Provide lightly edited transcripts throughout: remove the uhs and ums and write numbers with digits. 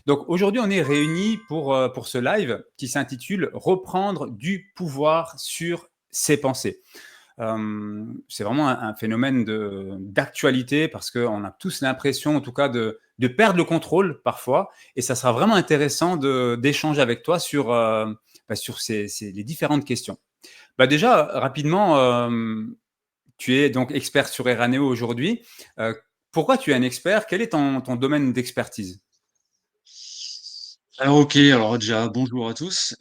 Donc aujourd'hui, on est réunis pour ce live qui s'intitule Reprendre du pouvoir sur ses pensées. C'est vraiment un phénomène d'actualité parce qu'on a tous l'impression, en tout cas, de perdre le contrôle parfois. Et ça sera vraiment intéressant d'échanger avec toi sur les différentes questions. Bah déjà, rapidement, tu es donc expert sur Eraneo aujourd'hui. Euh, Pourquoi tu es un expert? Quel est ton domaine d'expertise? Alors OK, alors déjà bonjour à tous.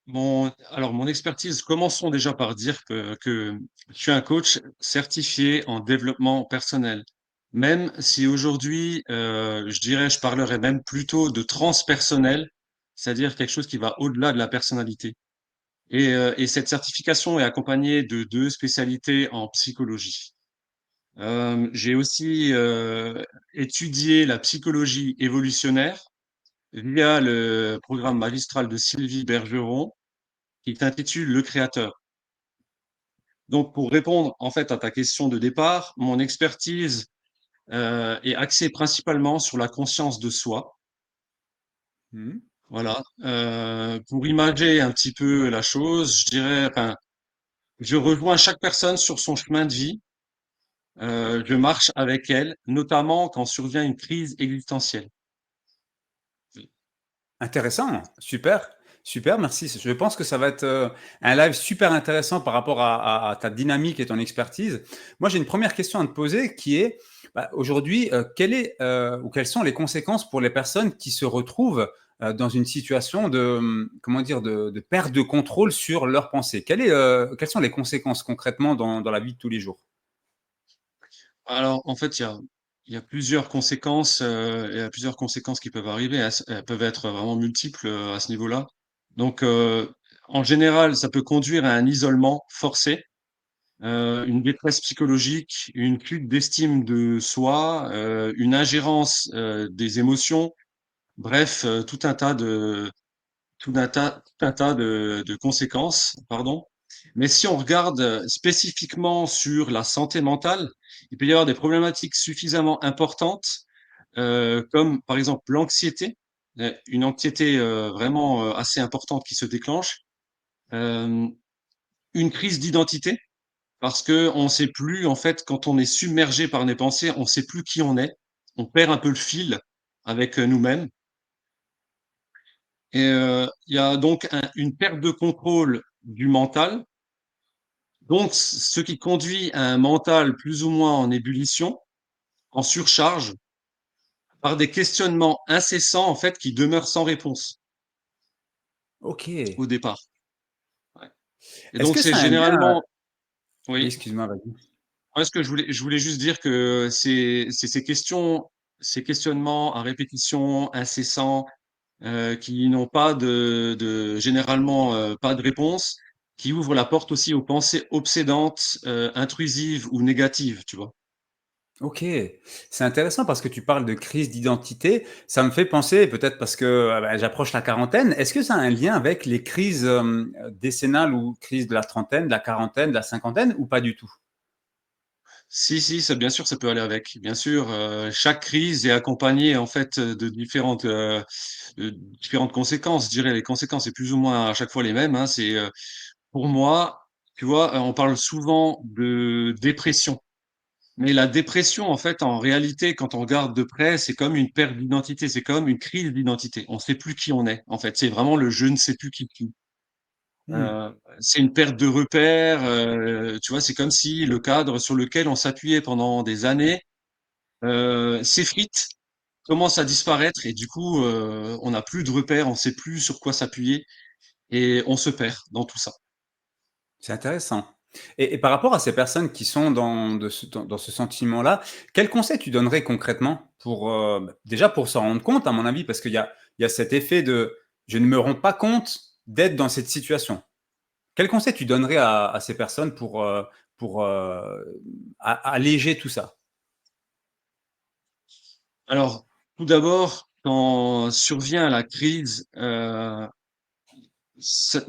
Mon expertise, commençons déjà par dire que je suis un coach certifié en développement personnel. Même si aujourd'hui, je dirais, je parlerais même plutôt de transpersonnel, c'est-à-dire quelque chose qui va au-delà de la personnalité. Et cette certification est accompagnée de 2 spécialités en psychologie. J'ai aussi, étudié la psychologie évolutionnaire via le programme magistral de Sylvie Bergeron qui s'intitule Le Créateur. Donc, pour répondre en fait à ta question de départ, mon expertise est axée principalement sur la conscience de soi. Mhm. Voilà. Pour imager un petit peu la chose, je dirais, enfin, je rejoins chaque personne sur son chemin de vie. Je marche avec elle, notamment quand survient une crise existentielle. Intéressant, super, super, merci. Je pense que ça va être un live super intéressant par rapport à ta dynamique et ton expertise. Moi, j'ai une première question à te poser qui est, bah, aujourd'hui, ou quelles sont les conséquences pour les personnes qui se retrouvent dans une situation comment dire, de perte de contrôle sur leurs pensées? Quelles sont les conséquences concrètement dans la vie de tous les jours? Alors, en fait, il y a plusieurs conséquences, il y a plusieurs conséquences qui peuvent arriver. Elles peuvent être vraiment multiples, à ce niveau-là. Donc, en général, ça peut conduire à un isolement forcé, une détresse psychologique, une chute d'estime de soi, une ingérence, des émotions. Bref, tout un tas de conséquences, pardon. Mais si on regarde spécifiquement sur la santé mentale, il peut y avoir des problématiques suffisamment importantes, comme par exemple l'anxiété, une anxiété vraiment assez importante qui se déclenche, euh, une crise d'identité, parce que on sait plus, en fait, quand on est submergé par des pensées, on sait plus qui on est, on perd un peu le fil avec nous-mêmes. Et il y a donc une perte de contrôle du mental, donc ce qui conduit à un mental plus ou moins en ébullition, en surcharge, par des questionnements incessants, en fait, qui demeurent sans réponse Ok. au départ. Ouais. Et Est-ce donc que c'est ça a un lien? généralement Oui, oui, excuse-moi, vas-y. ouais, ce que je voulais juste dire que c'est ces questions, ces questionnements à répétition, incessants, qui n'ont pas de généralement, pas de réponse, qui ouvrent la porte aussi aux pensées obsédantes, intrusives ou négatives, tu vois? OK. C'est intéressant parce que tu parles de crise d'identité. Ça me fait penser, peut-être parce que, bah, j'approche la quarantaine, est-ce que ça a un lien avec les crises, décennales ou crises de la trentaine, de la quarantaine, de la cinquantaine ou pas du tout? Si, si, ça bien sûr, ça peut aller avec. Bien sûr, chaque crise est accompagnée en fait, de différentes conséquences. Je dirais les conséquences, c'est plus ou moins à chaque fois les mêmes, hein. Pour moi, tu vois, on parle souvent de dépression. Mais la dépression, en fait, en réalité, quand on regarde de près, c'est comme une perte d'identité, c'est comme une crise d'identité. On ne sait plus qui on est, en fait. C'est vraiment le je ne sais plus qui. Mmh. Heu, c'est une perte de repères, tu vois? C'est comme si le cadre sur lequel on s'appuyait pendant des années, s'effrite, commence à disparaître et du coup, on n'a plus de repères, on ne sait plus sur quoi s'appuyer et on se perd dans tout ça. C'est intéressant. Et par rapport à ces personnes qui sont dans ce sentiment-là, quels conseils tu donnerais concrètement pour, bah, déjà pour s'en rendre compte à mon avis? Parce qu'il y a cet effet de: «Je ne me rends pas compte d'être dans cette situation». Quel conseil tu donnerais à ces personnes pour alléger tout ça? Alors, tout d'abord, quand survient la crise,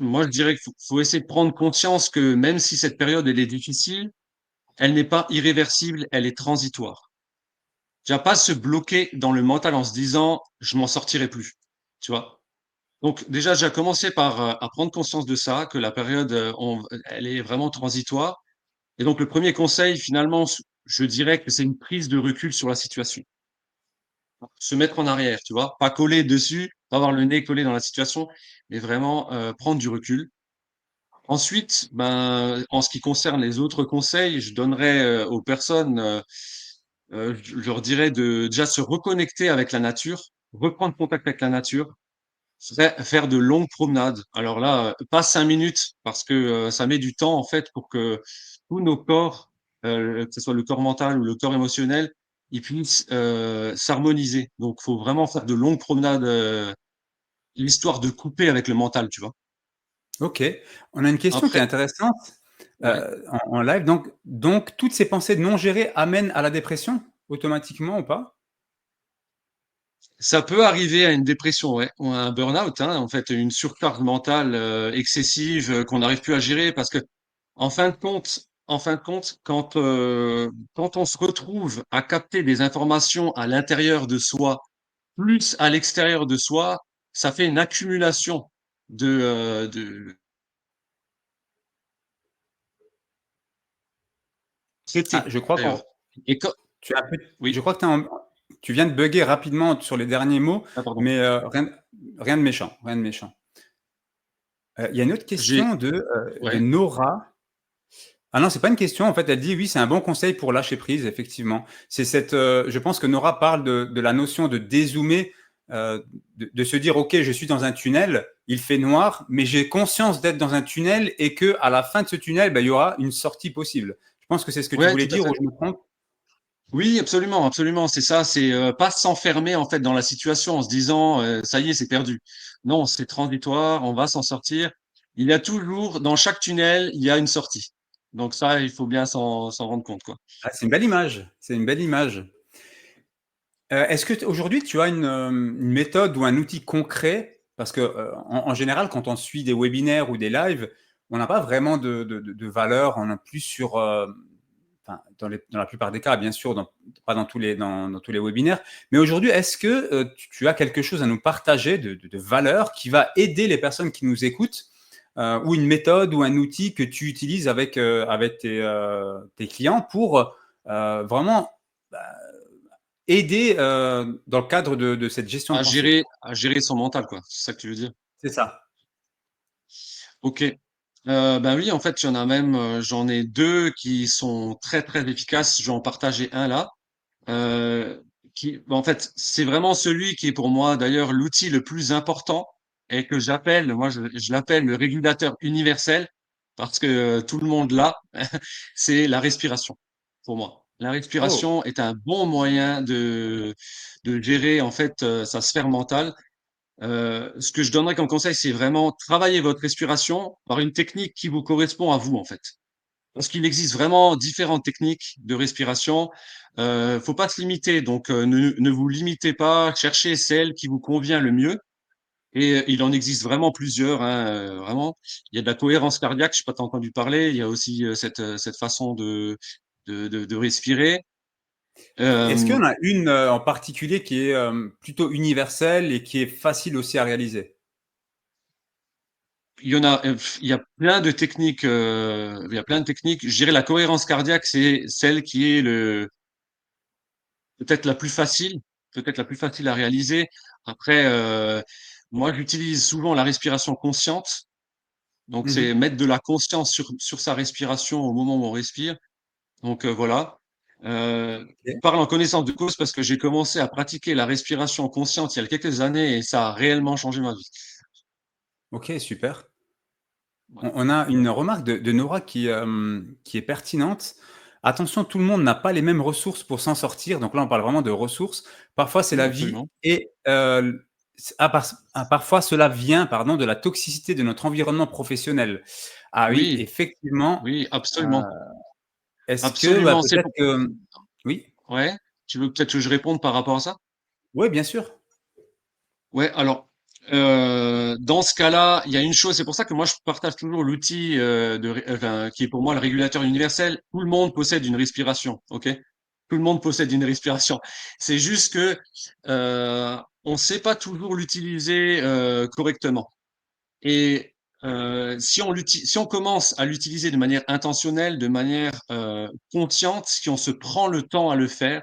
moi je dirais qu'il faut essayer de prendre conscience que même si cette période elle est difficile, elle n'est pas irréversible, elle est transitoire. déjà pas se bloquer dans le mental en se disant je m'en sortirai plus, tu vois. Donc déjà, j'ai commencé par à prendre conscience de ça, que la période, elle est vraiment transitoire. Et donc le premier conseil, finalement, je dirais que c'est une prise de recul sur la situation. Se mettre en arrière, tu vois, pas coller dessus, pas avoir le nez collé dans la situation, mais vraiment prendre du recul. Ensuite, ben, en ce qui concerne les autres conseils, je donnerais aux personnes, je leur dirais de déjà se reconnecter avec la nature, reprendre contact avec la nature, faire de longues promenades. Alors là, pas 5 minutes parce que ça met du temps en fait pour que tous nos corps, que ce soit le corps mental ou le corps émotionnel, ils puissent s'harmoniser. Donc, faut vraiment faire de longues promenades, l'histoire de couper avec le mental, tu vois. OK. On a une question qui est Après, intéressante, ouais. en live. Donc toutes ces pensées non gérées amènent à la dépression, automatiquement ou pas? Ça peut arriver à une dépression, ouais, ou à un burn-out, hein, en fait, une surcharge mentale excessive qu'on n'arrive plus à gérer parce que, en fin de compte, quand on se retrouve à capter des informations à l'intérieur de soi, plus à l'extérieur de soi, ça fait une accumulation de Ah, traités, je crois qu'on d'ailleurs. Et quand, tu as un peu je oui, crois que tu viens de bugger rapidement sur les derniers mots, ah, pardon. mais rien de méchant, rien de méchant. Il y a une autre J'ai, question de ouais, Nora. Ah non, c'est pas une question. En fait, elle dit oui, c'est un bon conseil pour lâcher prise, effectivement. C'est je pense que Nora parle de la notion de dézoomer, de se dire, OK, je suis dans un tunnel, il fait noir, mais j'ai conscience d'être dans un tunnel et que à la fin de ce tunnel, ben, il y aura une sortie possible. Je pense que c'est ce que tu ouais, voulais tout à dire ou fait. je me trompe? Oui, absolument, absolument, c'est ça, c'est, pas s'enfermer, en fait, dans la situation en se disant, «Ça y est, c'est perdu». Non, c'est transitoire, on va s'en sortir. Il y a toujours dans chaque tunnel, il y a une sortie. Donc ça, il faut bien s'en rendre compte, quoi. Ah, c'est une belle image. C'est une belle image. Est-ce que aujourd'hui tu as une méthode ou un outil concret? Parce que, en général, quand on suit des webinaires ou des lives, on n'a pas vraiment de valeur, on est plus sur, enfin, dans la plupart des cas, bien sûr, pas dans tous les webinaires. Mais aujourd'hui, est-ce que tu as quelque chose à nous partager de valeur qui va aider les personnes qui nous écoutent, ou une méthode ou un outil que tu utilises avec tes clients pour vraiment bah, aider dans le cadre de cette gestion de pensée? À gérer son mental, quoi, c'est ça que tu veux dire? C'est ça. OK. Ben oui, en fait, il y en a même, j'en ai 2 qui sont très, très efficaces. Je vais en partager un là. En fait, c'est vraiment celui qui est pour moi d'ailleurs l'outil le plus important et que j'appelle, moi je l'appelle le régulateur universel parce que tout le monde l'a, c'est la respiration pour moi. La Oh, respiration est un bon moyen de gérer en fait sa sphère mentale. Ce que je donnerais comme conseil, c'est vraiment travailler votre respiration par une technique qui vous correspond à vous en fait. Parce qu'il existe vraiment différentes techniques de respiration. Faut pas se limiter, donc ne vous limitez pas, cherchez celle qui vous convient le mieux. Et il en existe vraiment plusieurs, hein, vraiment. Il y a de la cohérence cardiaque, je sais pas si tu entendu parler. Il y a aussi cette façon de respirer. est-ce qu'il y Euh, en a une en particulier qui est plutôt universelle et qui est facile aussi à réaliser? il y a plein de techniques. Il y a plein de techniques. Je dirais la cohérence cardiaque, c'est celle qui est peut-être la plus facile, peut-être la plus facile à réaliser. Après, moi, j'utilise souvent la respiration consciente. Donc, c'est Mhm. mettre de la conscience sur sa respiration au moment où on respire. Donc, voilà. Je Ok, parle en connaissance de cause parce que j'ai commencé à pratiquer la respiration consciente il y a quelques années et ça a réellement changé ma vie. ok, super. Ouais. On a une remarque de Nora qui est pertinente. Attention, tout le monde n'a pas les mêmes ressources pour s'en sortir. Donc là, on parle vraiment de ressources. Parfois, c'est Oui, la vie absolument. et parfois, cela vient, pardon, de la toxicité de notre environnement professionnel. Ah oui, Oui, effectivement. oui, Euh, absolument. Est-ce que bah, Absolument. C'est peut-être pour... que oui, Ouais. Tu veux peut-être que je réponde par rapport à ça? oui, bien sûr. Ouais, alors, dans ce cas-là, il y a une chose, c'est pour ça que moi je partage toujours l'outil enfin, qui est pour moi le régulateur universel. Tout le monde possède une respiration, ok? Tout le monde possède une respiration. C'est juste que on ne sait pas toujours l'utiliser correctement. Et si on commence à l'utiliser de manière intentionnelle, de manière consciente, si on se prend le temps à le faire,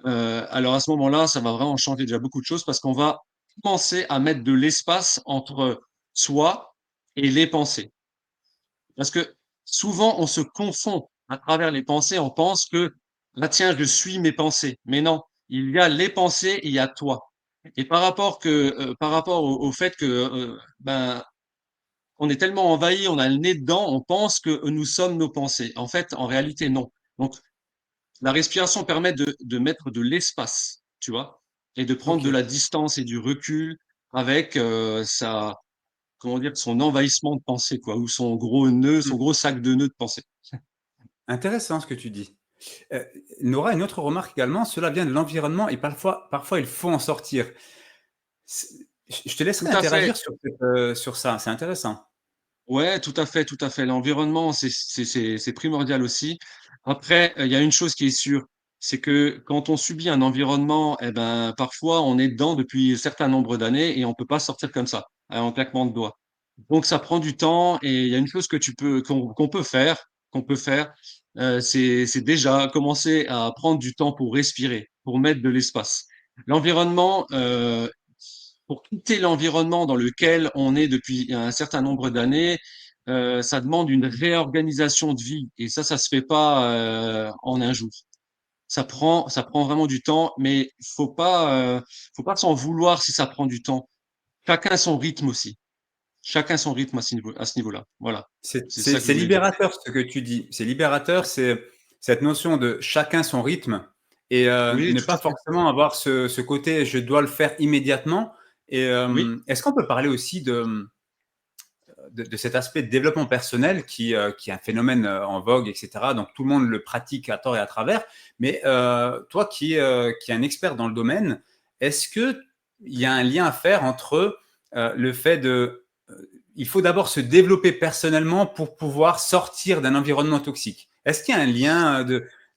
alors à ce moment-là, ça va vraiment changer déjà beaucoup de choses parce qu'on va commencer à mettre de l'espace entre soi et les pensées. Parce que souvent, on se confond à travers les pensées. On pense que, ah tiens, je suis mes pensées. Mais non, il y a les pensées et il y a toi. Et par rapport au fait que, ben, on est tellement envahi, on a le nez dedans, on pense que nous sommes nos pensées. En fait, en réalité, non. Donc, la respiration permet de mettre de l'espace, tu vois, et de prendre Ok. de la distance et du recul avec comment dire, son envahissement de pensée, quoi, ou son gros nœud, Hmm. son gros sac de nœuds de pensée. Intéressant ce que tu dis. Euh, Nora, une autre remarque également, cela vient de l'environnement et parfois il faut en sortir. Je te Tout laisserai à fait. interagir sur ça, c'est intéressant. Ouais, tout à fait, tout à fait. L'environnement, c'est primordial aussi. Après, il y a une chose qui est sûre, c'est que quand on subit un environnement, eh ben, parfois, on est dedans depuis un certain nombre d'années et on peut pas sortir comme ça, en claquement de doigts. Donc, ça prend du temps et il y a une chose que qu'on peut faire, c'est déjà commencer à prendre du temps pour respirer, pour mettre de l'espace. L'environnement, pour quitter l'environnement dans lequel on est depuis un certain nombre d'années, ça demande une réorganisation de vie et ça se fait pas en un jour. Ça prend vraiment du temps, mais faut pas s'en vouloir si ça prend du temps. Chacun son rythme aussi. Chacun son rythme à ce niveau-là. Voilà. C'est ça que je C'est voulais dire. libérateur ce que tu dis. C'est libérateur, c'est cette notion de chacun son rythme et Oui, ne tout pas à fait. forcément avoir ce côté je dois le faire immédiatement. Et Oui, est-ce qu'on peut parler aussi de cet aspect de développement personnel qui est un phénomène en vogue, etc. Donc tout le monde le pratique à tort et à travers. Mais toi qui es un expert dans le domaine, est-ce qu'il y a un lien à faire entre le fait de... il faut d'abord se développer personnellement pour pouvoir sortir d'un environnement toxique. Est-ce qu'il y a un lien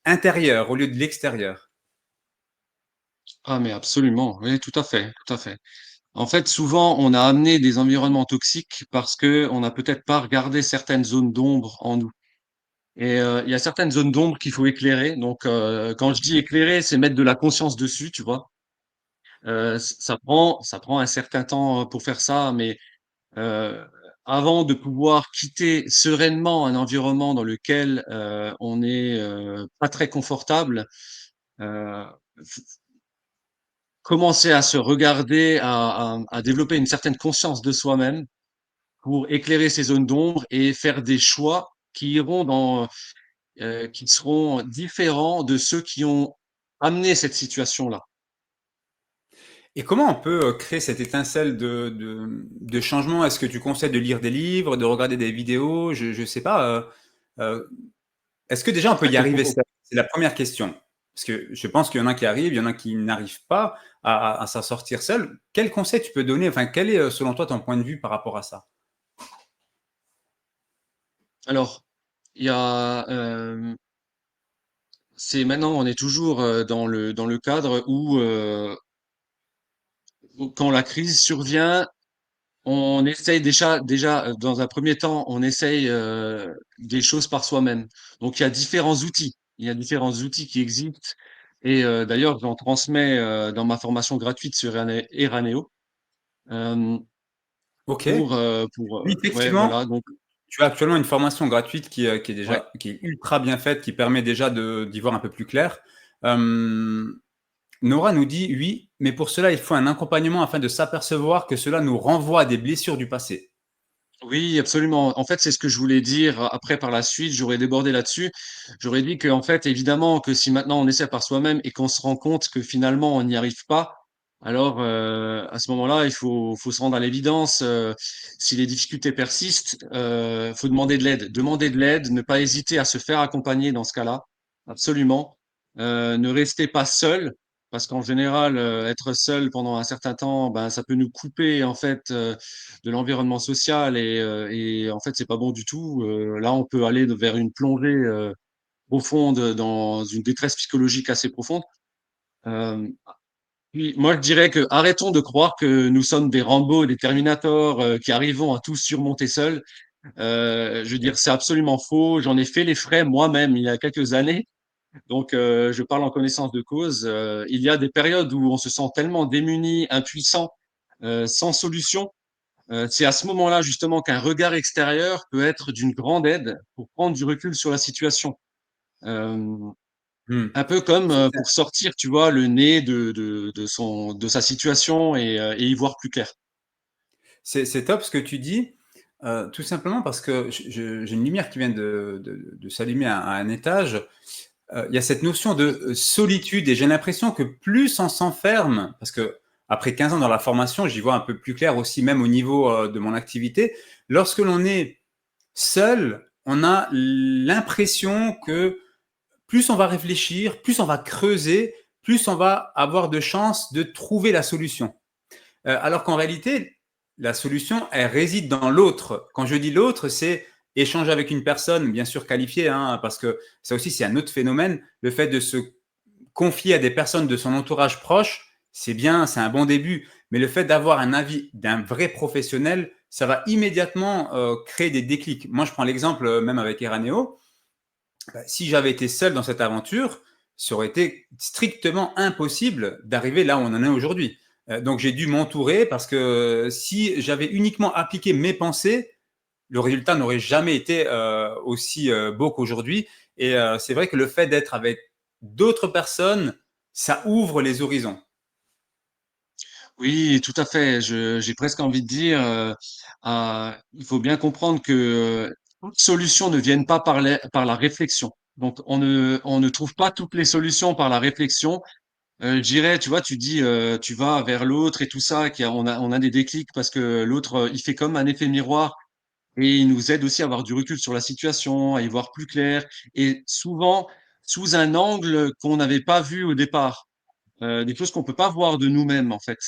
intérieur au lieu de l'extérieur? ah mais absolument. Oui, tout à fait, tout à fait. En fait, souvent, on a amené des environnements toxiques parce que on n'a peut-être pas regardé certaines zones d'ombre en nous. Et il y a certaines zones d'ombre qu'il faut éclairer. Donc, quand je dis éclairer, c'est mettre de la conscience dessus, tu vois. Ça prend un certain temps pour faire ça, mais euh, avant de pouvoir quitter sereinement un environnement dans lequel on est pas très confortable, euh, commencer à se regarder, à développer une certaine conscience de soi-même pour éclairer ces zones d'ombre et faire des choix qui iront qui seront différents de ceux qui ont amené cette situation-là. Et comment on peut créer cette étincelle de changement? Est-ce que tu conseilles de lire des livres, de regarder des vidéos? Je ne sais pas. Euh, est-ce que déjà on peut À y quel arriver? propos? C'est la première question. Parce que je pense qu'il y en a qui arrivent, il y en a qui n'arrivent pas à s'en sortir seuls. Quel conseil tu peux donner? Enfin, quel est selon toi ton point de vue par rapport à ça? Alors, il y a, c'est maintenant, on est toujours dans le cadre où quand la crise survient, on essaye dans un premier temps, on essaye des choses par soi-même. Donc, il y a différents outils. Il y a différents outils qui existent. Et d'ailleurs, j'en transmets dans ma formation gratuite sur Eraneo. Euh, Ok. Oui, ouais, effectivement, voilà. Donc, tu as actuellement une formation gratuite ouais. qui est ultra bien faite, qui permet déjà d'y voir un peu plus clair. Euh, Nora nous dit oui, mais pour cela, il faut un accompagnement afin de s'apercevoir que cela nous renvoie à des blessures du passé. Oui, absolument. En fait, c'est ce que je voulais dire après par la suite. J'aurais débordé là-dessus. J'aurais dit que, en fait, évidemment, que si maintenant on essaie par soi-même et qu'on se rend compte que finalement on n'y arrive pas, alors à ce moment-là, faut se rendre à l'évidence. Si les difficultés persistent, faut demander de l'aide. Demander de l'aide, ne pas hésiter à se faire accompagner dans ce cas-là. Absolument. Ne restez pas seul. Parce qu'en général, être seul pendant un certain temps, ben, ça peut nous couper en fait de l'environnement social et en fait c'est pas bon du tout. Là on peut aller vers une plongée profonde, dans une détresse psychologique assez profonde. Puis moi, je dirais que arrêtons de croire que nous sommes des Rambo et des Terminators qui arrivons à tout surmonter seuls. Je veux dire, c'est absolument faux. J'en ai fait les frais moi-même il y a quelques années. Donc, je parle en connaissance de cause. Il y a des périodes où on se sent tellement démuni, impuissant, sans solution. C'est à ce moment-là, justement, qu'un regard extérieur peut être d'une grande aide pour prendre du recul sur la situation. Euh, Mmh. un peu comme C'est pour sortir, tu vois, le nez de sa situation et y voir plus clair. c'est top ce que tu dis, tout simplement parce que j'ai une lumière qui vient de s'allumer à un étage. Il y a cette notion de solitude et j'ai l'impression que plus on s'enferme, parce que après 15 ans dans la formation, j'y vois un peu plus clair aussi, même au niveau de mon activité, lorsque l'on est seul, on a l'impression que plus on va réfléchir, plus on va creuser, plus on va avoir de chances de trouver la solution. Alors qu'en réalité, la solution, elle réside dans l'autre. Quand je dis l'autre, c'est échanger avec une personne, bien sûr qualifiée, hein, parce que ça aussi, c'est un autre phénomène. Le fait de se confier à des personnes de son entourage proche, c'est bien, c'est un bon début. Mais le fait d'avoir un avis d'un vrai professionnel, ça va immédiatement créer des déclics. Moi, je prends l'exemple même avec Eraneo. Si j'avais été seul dans cette aventure, ça aurait été strictement impossible d'arriver là où on en est aujourd'hui. Donc j'ai dû m'entourer parce que si j'avais uniquement appliqué mes pensées, le résultat n'aurait jamais été aussi beau qu'aujourd'hui. Et c'est vrai que le fait d'être avec d'autres personnes, ça ouvre les horizons. Oui, tout à fait. J'ai presque envie de dire, il faut bien comprendre que toutes solutions ne viennent pas par la réflexion. Donc, on ne trouve pas toutes les solutions par la réflexion. Je dirais, tu vois, tu dis, tu vas vers l'autre et tout ça, on a des déclics parce que l'autre, il fait comme un effet miroir et il nous aide aussi à avoir du recul sur la situation, à y voir plus clair et souvent sous un angle qu'on n'avait pas vu au départ, des choses qu'on peut pas voir de nous-mêmes en fait.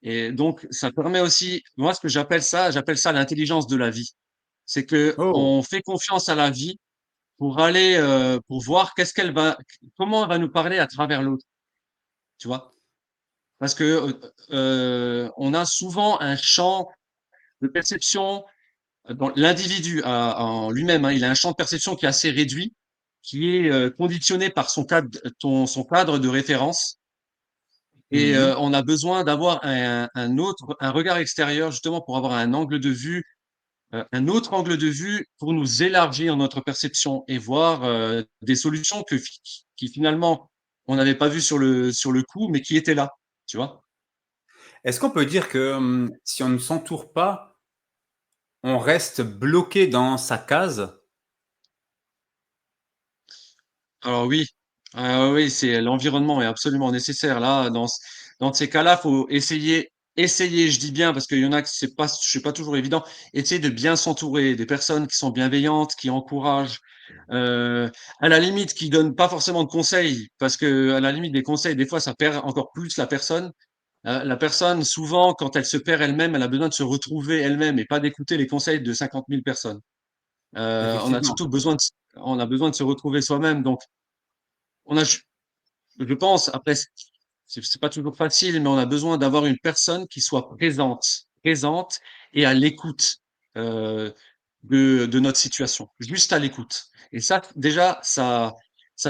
Et donc, ça permet aussi, moi, ce que j'appelle ça l'intelligence de la vie. C'est que Oh, on fait confiance à la vie pour voir comment elle va nous parler à travers l'autre, tu vois? Parce que, on a souvent un champ de perception dans l'individu en lui-même, hein, il a un champ de perception qui est assez réduit, qui est, conditionné par son cadre de référence et mhm. on a besoin d'avoir un regard extérieur justement pour avoir un angle de vue, un autre angle de vue pour nous élargir notre perception et voir, des solutions qui finalement on n'avait pas vues sur le coup, mais qui étaient là, tu vois? Est-ce qu'on peut dire que si on ne s'entoure pas, on reste bloqué dans sa case? Alors oui, oui, c'est l'environnement est absolument nécessaire là, dans ces cas-là, faut essayer, je dis bien parce qu'il y en a que c'est pas toujours évident, essayer de bien s'entourer, des personnes qui sont bienveillantes, qui encouragent, à la limite qui donnent pas forcément de conseils parce que à la limite des conseils, des fois ça perd encore plus la personne. La personne souvent quand elle se perd elle-même, elle a besoin de se retrouver elle-même et pas d'écouter les conseils de 50 000 personnes. On a Effectivement. surtout on a besoin de se retrouver soi-même donc on a, je pense, après, c'est pas toujours facile, mais on a besoin d'avoir une personne qui soit présente et à l'écoute euh, de notre situation, juste à l'écoute. Et ça, déjà, ça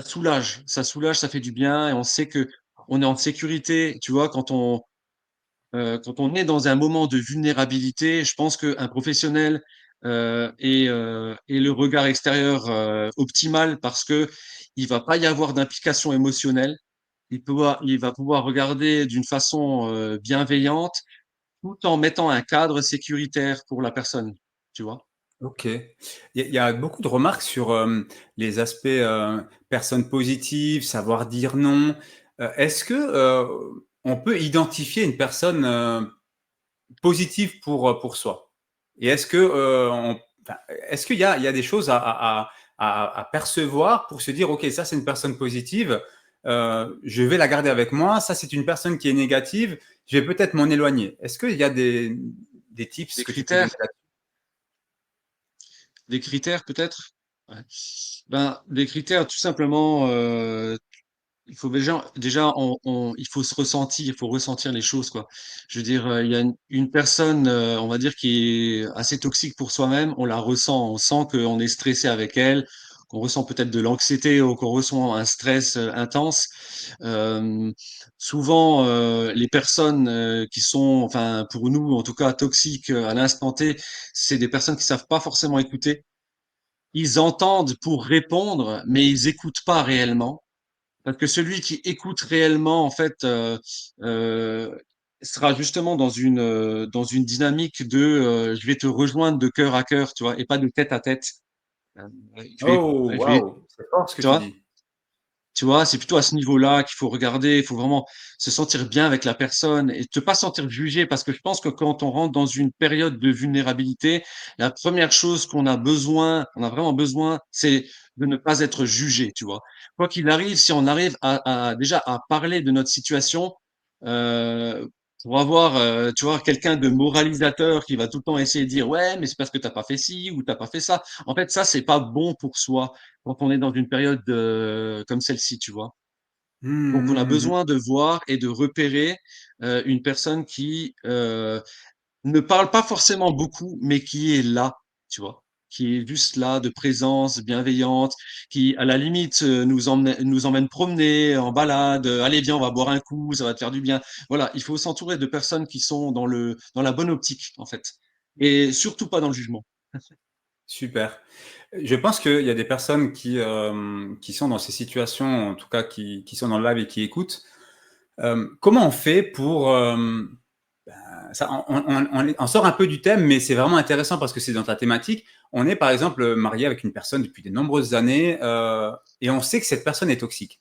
soulage, ça fait du bien et on sait que on est en sécurité. Tu vois, quand on est dans un moment de vulnérabilité, je pense qu'un professionnel et le regard extérieur optimal parce que il va pas y avoir d'implication émotionnelle. Il va pouvoir regarder d'une façon bienveillante tout en mettant un cadre sécuritaire pour la personne, tu vois? OK. Il y a beaucoup de remarques sur, les aspects, personnes positives, savoir dire non. Est-ce que, on peut identifier une personne, positive pour soi? Et est-ce que, enfin, est-ce qu'il y a des choses à percevoir pour se dire: «OK, ça, c'est une personne positive, je vais la garder avec moi. Ça, c'est une personne qui est négative, je vais peut-être m'en éloigner». Est-ce qu'il y a des Des tips que tu peux donner critères, là. des critères peut-être? Ouais. Ben, des critères, tout simplement, il faut déjà il faut se ressentir, il faut ressentir les choses, quoi. Je veux dire, il y a une personne, on va dire qui est assez toxique pour soi-même, on la ressent, on sent qu'on est stressé avec elle, qu'on ressent peut-être de l'anxiété ou qu'on ressent un stress, intense. Hem, Souvent, les personnes, qui sont, enfin, pour nous, en tout cas, toxiques, à l'instant T, c'est des personnes qui savent pas forcément écouter. Ils entendent pour répondre, mais ils écoutent pas réellement. Parce que celui qui écoute réellement, en fait, heu, sera justement dans une dynamique de, je vais te rejoindre de cœur à cœur, tu vois? Et pas de tête à tête. Oh, Je vais waouh, c'est fort ce que tu tu vois? dis. Tu vois, c'est plutôt à ce niveau-là qu'il faut regarder. Il faut vraiment se sentir bien avec la personne et te pas sentir jugé parce que je pense que quand on rentre dans une période de vulnérabilité, la première chose qu'on a besoin, on a vraiment besoin, c'est de ne pas être jugé, tu vois? Quoi qu'il arrive, si on arrive à déjà à parler de notre situation, heu, pour avoir, tu vois, quelqu'un de moralisateur qui va tout le temps essayer de dire: «Ouais, mais c'est parce que tu as pas fait ci ou tu as pas fait ça». En fait, ça, c'est pas bon pour soi quand on est dans une période, comme celle-ci, tu vois? Mmh, Donc on a mmh, mmh. besoin de voir et de repérer, une personne qui, ne parle pas forcément beaucoup, mais qui est là, tu vois? Qui est juste là, de présence, bienveillante, qui à la limite, nous emmène promener, en balade, «Allez viens, on va boire un coup, ça va te faire du bien». Voilà, il faut s'entourer de personnes qui sont dans la bonne optique, en fait, et surtout pas dans le jugement. Super. Je pense qu'il y a des personnes qui sont dans ces situations, en tout cas qui sont dans le live et qui écoutent. Comment on fait pour, ça on sort un peu du thème, mais c'est vraiment intéressant parce que c'est dans ta thématique. On est par exemple, marié avec une personne depuis de nombreuses années, et on sait que cette personne est toxique.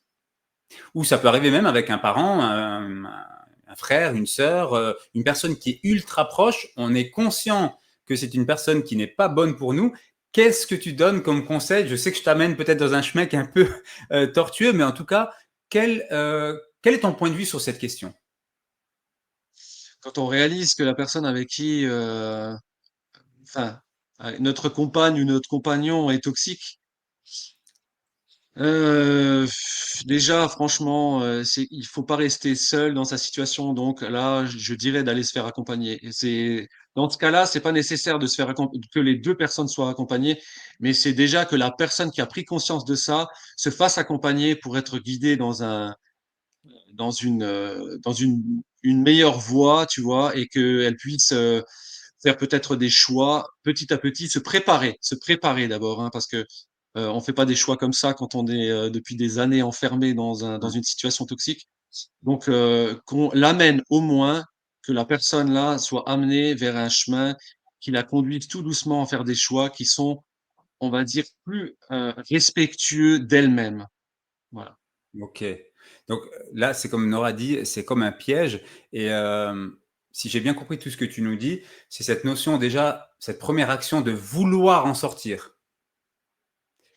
Ou ça peut arriver même avec un parent, un frère, une sœur, une personne qui est ultra proche. On est conscient que c'est une personne qui n'est pas bonne pour nous. Qu'est-ce que tu donnes comme conseil? Je sais que je t'amène peut-être dans un chemin qui est un peu tortueux, mais en tout cas, quel est ton point de vue sur cette question? Quand on réalise que la personne avec qui, enfin, notre compagne ou notre compagnon est toxique, heu, déjà franchement, c'est il faut pas rester seul dans sa situation, donc là, je dirais d'aller se faire accompagner, et c'est dans ce cas-là, c'est pas nécessaire de se faire que les 2 personnes soient accompagnées, mais c'est déjà que la personne qui a pris conscience de ça se fasse accompagner pour être guidée dans une meilleure voie, tu vois? Et qu'elle puisse, faire peut-être des choix petit à petit, se préparer d'abord, hein, parce que, on fait pas des choix comme ça quand on est, depuis des années enfermé dans Ouais. une situation toxique. Donc, qu'on l'amène au moins, que la personne là soit amenée vers un chemin qui la conduise tout doucement à faire des choix qui sont, on va dire, plus, respectueux d'elle-même. Voilà. OK. Donc là, c'est comme Nora dit, c'est comme un piège et si j'ai bien compris tout ce que tu nous dis, c'est cette notion déjà, cette première action de vouloir en sortir.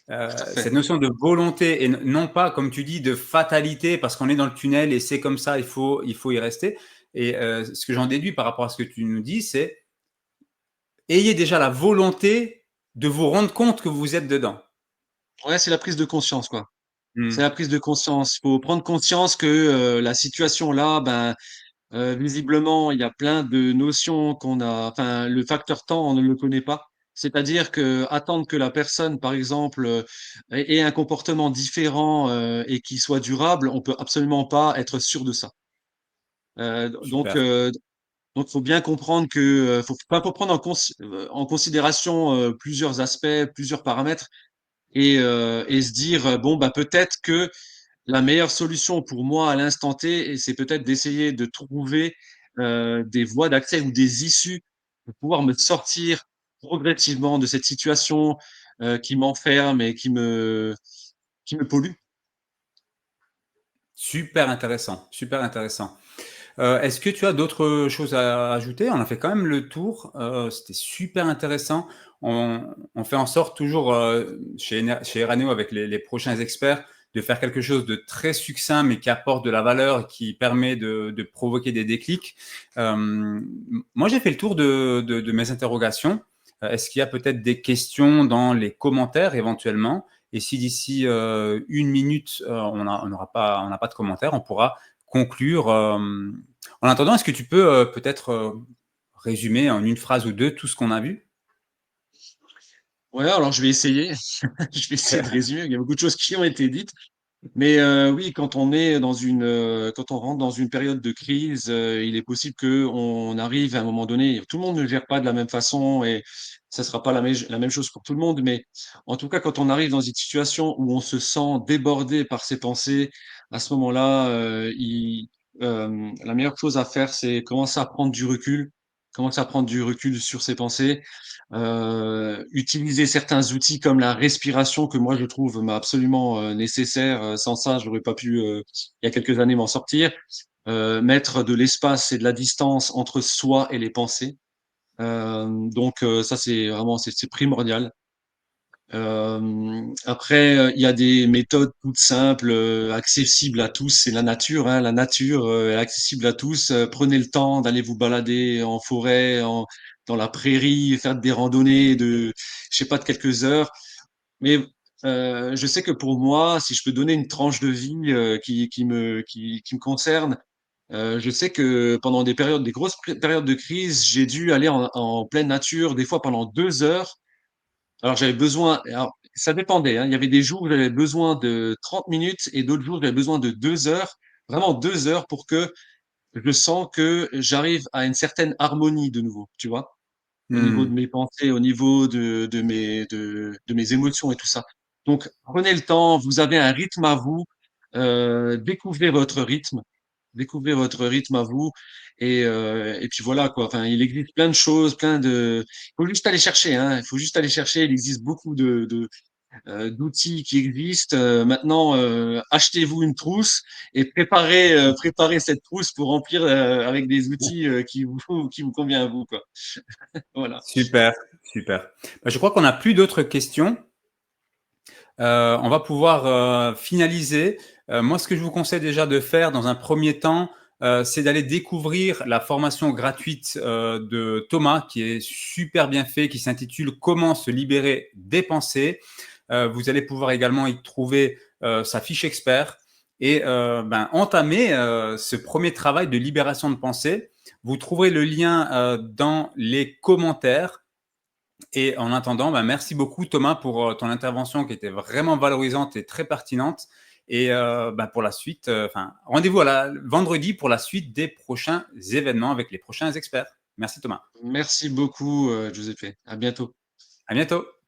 Tout à Cette fait. notion de volonté et non pas, comme tu dis, de fatalité parce qu'on est dans le tunnel et c'est comme ça, il faut y rester et ce que j'en déduis par rapport à ce que tu nous dis, c'est ayez déjà la volonté de vous rendre compte que vous êtes dedans. Ouais, c'est la prise de conscience, quoi. C'est Mmh. la prise de conscience. Il faut prendre conscience que, la situation là, ben, visiblement, il y a plein de notions qu'on a, enfin, le facteur temps, on ne le connaît pas. C'est-à-dire que attendre que la personne, par exemple, ait un comportement différent, et qui soit durable, on peut absolument pas être sûr de ça. Donc Super. donc faut bien comprendre que, faut prendre en considération, plusieurs aspects, plusieurs paramètres, et se dire, «Bon, bah, peut-être que la meilleure solution pour moi à l'instant T, et c'est peut-être d'essayer de trouver, des voies d'accès ou des issues pour pouvoir me sortir progressivement de cette situation, qui m'enferme et qui me pollue». Super intéressant, super intéressant. Est-ce que tu as d'autres choses à ajouter? On a fait quand même le tour, c'était super intéressant. On fait en sorte toujours, chez Eraneo avec les prochains experts, de faire quelque chose de très succinct, mais qui apporte de la valeur, qui permet de provoquer des déclics. Moi, j'ai fait le tour de mes interrogations. Est-ce qu'il y a peut-être des questions dans les commentaires éventuellement? Et si d'ici 1 minute, on n'a pas de commentaires, on pourra conclure. En attendant, est-ce que tu peux peut-être résumer en une phrase ou deux tout ce qu'on a vu? Ouais, alors je vais essayer. Je vais essayer de résumer. Il y a beaucoup de choses qui ont été dites. Mais oui, quand on rentre dans une période de crise, il est possible qu'on arrive à un moment donné. Tout le monde ne gère pas de la même façon et ça sera pas la même chose pour tout le monde. Mais en tout cas, quand on arrive dans une situation où on se sent débordé par ses pensées, à ce moment-là, la meilleure chose à faire, c'est commencer à prendre du recul, commencer à prendre du recul sur ses pensées, utiliser certains outils comme la respiration que moi je trouve absolument nécessaire. Sans ça, j'aurais pas pu il y a quelques années m'en sortir. Mettre de l'espace et de la distance entre soi et les pensées. Ça c'est vraiment c'est primordial. Après, il y a des méthodes toutes simples, accessibles à tous. C'est la nature, hein. La nature est accessible à tous. Prenez le temps d'aller vous balader en forêt, dans la prairie, faire des randonnées je sais pas, de quelques heures. Mais je sais que pour moi, si je peux donner une tranche de vie qui me concerne, je sais que pendant des grosses périodes de crise, j'ai dû aller en pleine nature, des fois pendant 2 heures. Alors j'avais besoin, alors ça dépendait, hein. Il y avait des jours où j'avais besoin de 30 minutes et d'autres jours j'avais besoin de 2 heures, vraiment 2 heures pour que je sens que j'arrive à une certaine harmonie de nouveau, tu vois? Au niveau de Hmm. mes pensées, au niveau de mes émotions et tout ça. Donc prenez le temps, vous avez un rythme à vous, découvrez votre rythme. Découvrez votre rythme à vous et puis voilà quoi. Enfin, il existe plein de choses, il faut juste aller chercher, hein. Il faut juste aller chercher. Il existe beaucoup d'outils qui existent. Maintenant, achetez-vous une trousse et préparez cette trousse pour remplir avec des outils qui vous convient à vous quoi. Voilà. Super, super. Bah, je crois qu'on n'a plus d'autres questions. On va pouvoir finaliser. Moi, ce que je vous conseille déjà de faire dans un premier temps, c'est d'aller découvrir la formation gratuite de Thomas, qui est super bien fait, qui s'intitule Comment se libérer des pensées. Vous allez pouvoir également y trouver sa fiche expert et entamer ce premier travail de libération de pensée. Vous trouverez le lien dans les commentaires. Et en attendant, merci beaucoup Thomas pour ton intervention qui était vraiment valorisante et très pertinente. Et pour la suite, rendez-vous vendredi pour la suite des prochains événements avec les prochains experts. Merci Thomas. Merci beaucoup, Giuseppe. À bientôt. À bientôt.